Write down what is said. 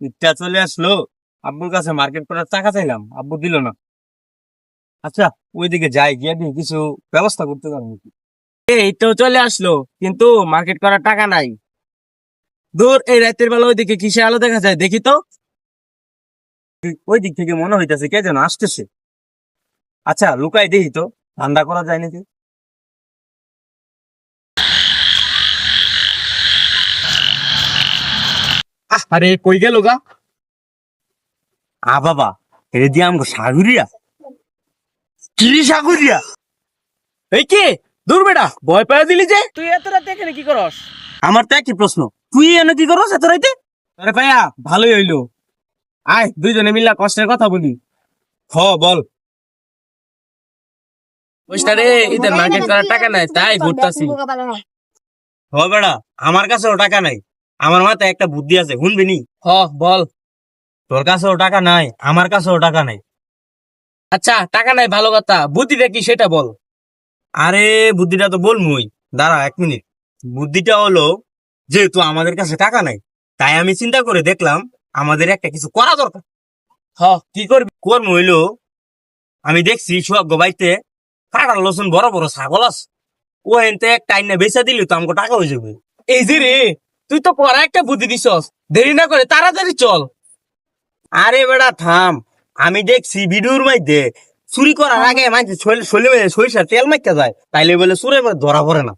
ইটটা চলে আসলো। আব্বুর কাছে মার্কেট করার টাকা চাইলাম, আব্বু দিল না। আচ্ছা, ওইদিকে যাই, গিয়ে দেখি কিছু ব্যবস্থা করতে পারবো নাকি। এই তো চলে আসলো, কিন্তু মার্কেট করার টাকা নাই। দূর, এই রাতের বেলা ওইদিকে কিসে আলো দেখা যায়, দেখি তো। ওই দিক থেকে মনে হইতেছে কে যেন আসতেছে। আচ্ছা, লুকাই দেখি তো, ধান্দা করা যায় নাকি। আরে কই গেল গা? বাবা, এটা দিয়ে আমাকে সাগরিয়া, কি সাগরিয়া? এই কে? দূর বেটা, ভয় পেয়ে দিলি যে। তুই এত রাতে এখানে কি করস? আমার তো একই প্রশ্ন, তুই এনে কি করস এত রাইতে? আরে ভাইয়া, ভালোই হইলো। আয় দুইজনে মিল্লা কষ্টের কথা বলি। বল। রে, ঈদের মার্কেট করার টাকা নাই, তাই ঘুরতাছি। বেড়া, আমার কাছেও টাকা নাই। আমার মাথায় একটা বুদ্ধি আছে, শুনবি নি? বল। তোর কাছেও টাকা নাই, আমার কাছেও টাকা নাই। আচ্ছা, টাকা নাই ভালো কথা, বুদ্ধিটা কি সেটা বল। আরে, বুদ্ধিটা তো বলমুই, দাঁড়া 1 মিনিট। বুদ্ধিটা হলো, যেহেতু আমাদের কাছে টাকা নাই, তাই আমি চিন্তা করে দেখলাম আমাদের একটা কিছু করা দরকার। কি করবি? করবো হইলো, আমি দেখছি সুয়াগ্য বাইতে কাটার লসুন বড় বড় ছাগল আছে। ও এনতে একটা আইনা বেচা দিলে তো আমাকে টাকা হয়ে যাবে। এই যে রে, তুই তো পড়া একটা বুদ্ধি দিছস। দেরি না করে তাড়াতাড়ি চল। আরে বেড়া থাম, আমি দেখছি ভিডিওর মধ্যে চুরি করার আগে মানে সরিষা তেল মাইকা যায়, তাইলে বলে চুরে ধরা পড়ে না।